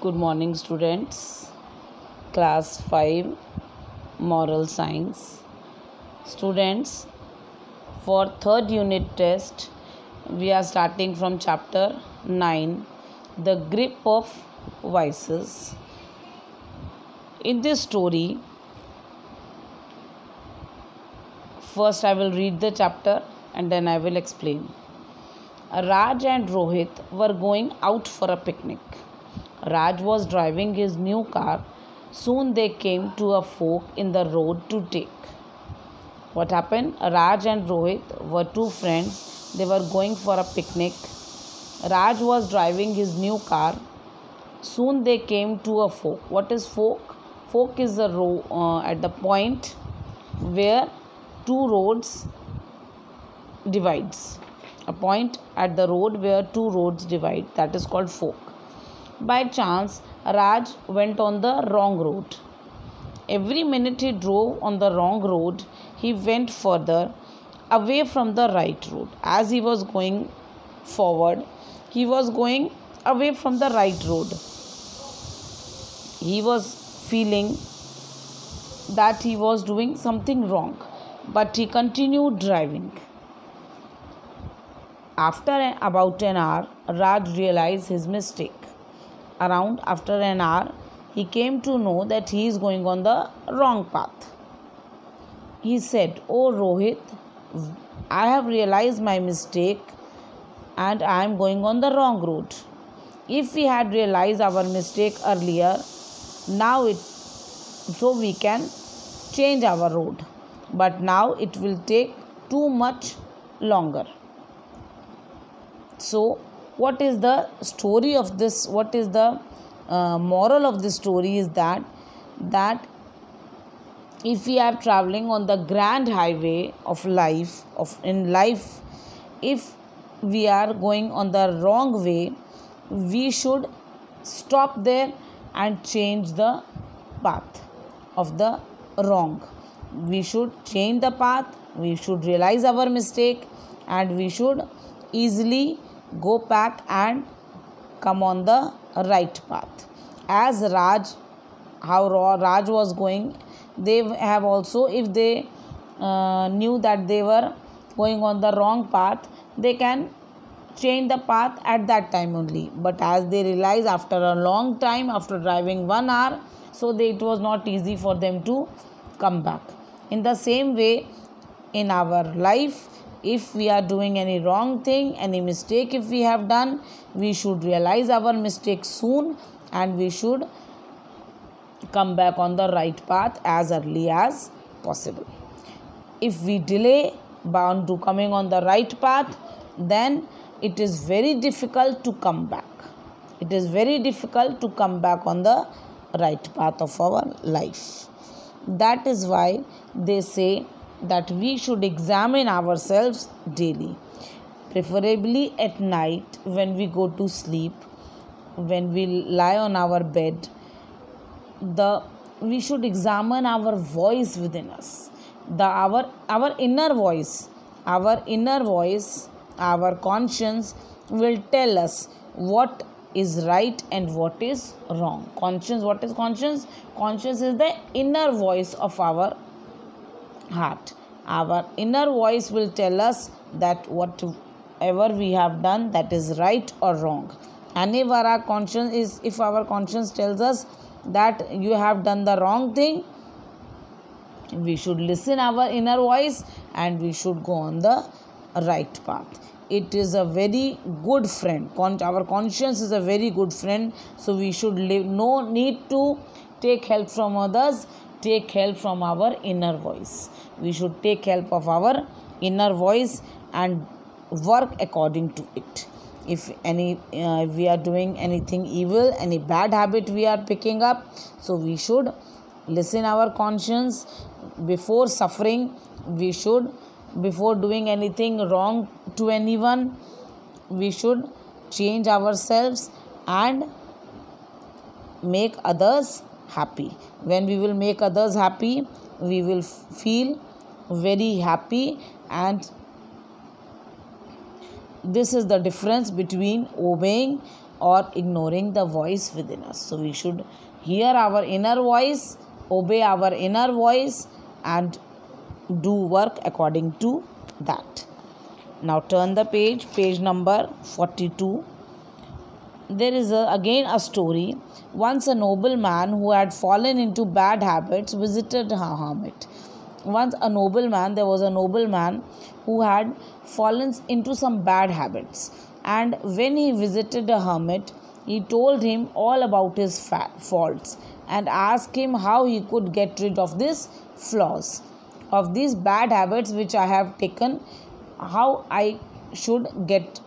Good morning, students. Class 5 Moral Science. Students, for third unit test, we are starting from chapter 9, The Grip of Vices. In this story, first I will read the chapter and then I will explain. Raj and Rohit were going out for a picnic. Raj was driving his new car. Soon they came to a fork in the road to take. What happened? Raj and Rohit were two friends. They were going for a picnic. Raj was driving his new car. Soon they came to a fork. What is fork? Fork is a road at the point where two roads divides. A point at the road where two roads divide. That is called fork. By chance, Raj went on the wrong road. Every minute he drove on the wrong road, he went further away from the right road. As he was going forward, he was going away from the right road. He was feeling that he was doing something wrong, but he continued driving. After about an hour, Raj realized his mistake. After an hour, he came to know that he is going on the wrong path. He said, "Oh Rohit, I have realized my mistake and I am going on the wrong road. If we had realized our mistake earlier, so we can change our road. But now it will take too much longer." So, what is the story of this? What is the moral of this story is that if we are traveling on the grand highway of life, if we are going on the wrong way, we should stop there and change the path of the wrong. We should change the path, we should realize our mistake, and we should easily go back and come on the right path. As Raj was going, they have also, if they knew that they were going on the wrong path, they can change the path at that time only. But as they realize after a long time, after driving 1 hour, so it was not easy for them to come back. In the same way, in our life, if we are doing any wrong thing, any mistake if we have done, we should realize our mistake soon and we should come back on the right path as early as possible. If we delay bound to coming on the right path, then it is very difficult to come back. It is very difficult to come back on the right path of our life. That is why they say that we should examine ourselves daily, preferably at night when we go to sleep, when we lie on our bed. We should examine our voice within us, our inner voice. Our conscience will tell us what is right and what is wrong. Conscience, what is conscience? Conscience is the inner voice of our heart. Our inner voice will tell us that whatever we have done, that is right or wrong. And if our conscience tells us that you have done the wrong thing, we should listen our inner voice and we should go on the right path. It is a very good friend. Our conscience is a very good friend. So we should live. No need to take help from others. Take help from our inner voice. We should take help of our inner voice and work according to it. If we are doing anything evil, any bad habit we are picking up, so we should listen our conscience before suffering. Before doing anything wrong to anyone, we should change ourselves and make others happy. When we will make others happy, we will feel very happy, and this is the difference between obeying or ignoring the voice within us. So we should hear our inner voice, obey our inner voice, and do work according to that. Now turn the page number 42. There is again a story. Once a noble man who had fallen into bad habits visited a hermit. There was a noble man who had fallen into some bad habits, and when he visited a hermit, he told him all about his faults and asked him how he could get rid of these flaws, of these bad habits which I have taken, how I should get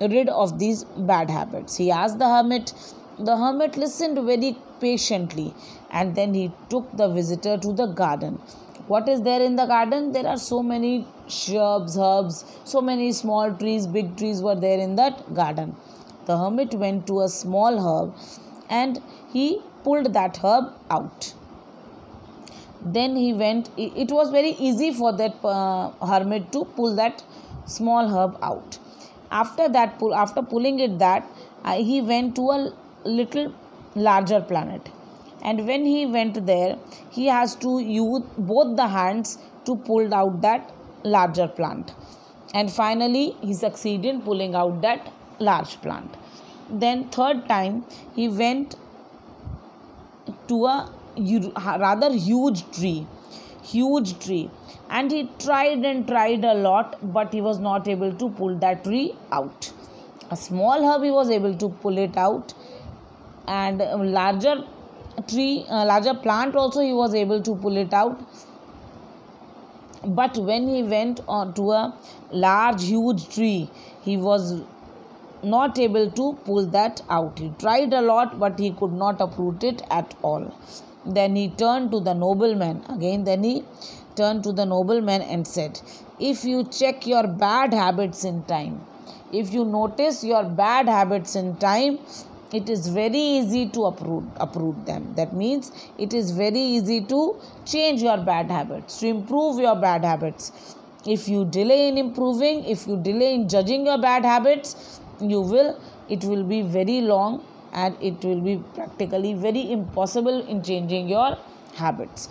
rid of these bad habits. He asked the hermit. The hermit listened very patiently, and then he took the visitor to the garden. What is there in the garden? There are so many shrubs, herbs, so many small trees, big trees were there in that garden. The hermit went to a small herb and he pulled that herb out. Then he went, it was very easy for that hermit to pull that small herb out. After pulling it he went to a little larger planet, and when he went there, he has to use both the hands to pull out that larger plant, and finally he succeeded in pulling out that large plant. Then third time he went to a rather huge tree, and he tried and tried a lot, but he was not able to pull that tree out. A small herb he was able to pull it out, and a larger plant also he was able to pull it out. But when he went on to a huge tree, he was not able to pull that out. He tried a lot, but he could not uproot it at all. Then he turned to the nobleman and said, if you check your bad habits in time, if you notice your bad habits in time, it is very easy to uproot them. That means it is very easy to change your bad habits, to improve your bad habits. If you delay in improving, if you delay in judging your bad habits, it will be very long, and it will be practically very impossible in changing your habits.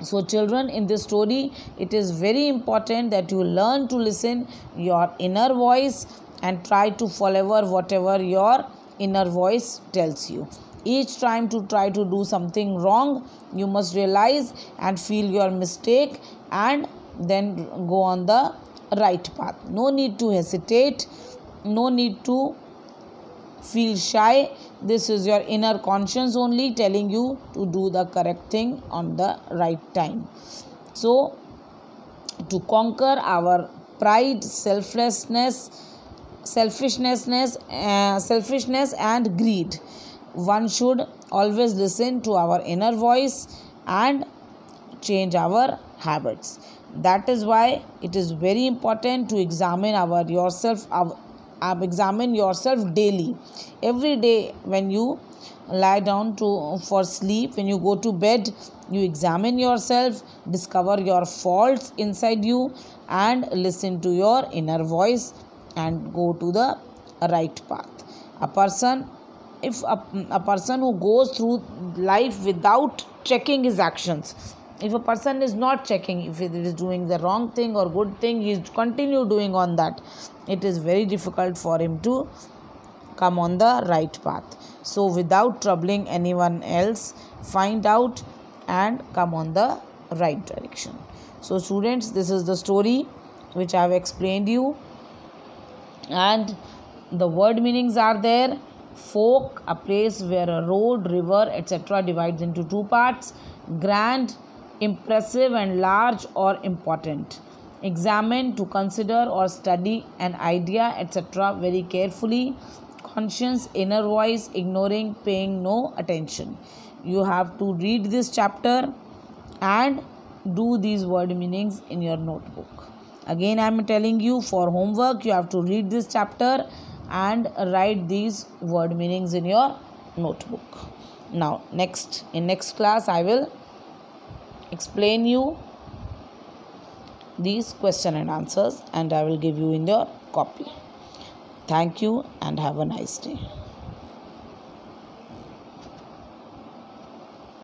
So children, in this story, it is very important that you learn to listen your inner voice and try to follow whatever your inner voice tells you. Each time to try to do something wrong, you must realize and feel your mistake and then go on the right path. No need to hesitate, no need to feel shy. This is your inner conscience only telling you to do the correct thing on the right time. So, to conquer our pride, selfishness and greed, one should always listen to our inner voice and change our habits. That is why it is very important to examine yourself daily. Every day when you lie down for sleep, when you go to bed, you examine yourself, discover your faults inside you, and listen to your inner voice and go to the right path. A person who goes through life without checking his actions, if a person is not checking if it is doing the wrong thing or good thing, he is continue doing on that, it is very difficult for him to come on the right path. So without troubling anyone else, find out and come on the right direction. So students, this is the story which I have explained you, and the word meanings are there. Folk, a place where a road, river, etc. divides into two parts. Grand, impressive and large or important. Examine, to consider or study an idea, etc. very carefully. Conscience, inner voice, ignoring, paying no attention. You have to read this chapter and do these word meanings in your notebook. Again, I am telling you, for homework, you have to read this chapter and write these word meanings in your notebook. Now, in next class, I will explain you these question and answers, and I will give you in your copy. Thank you and have a nice day.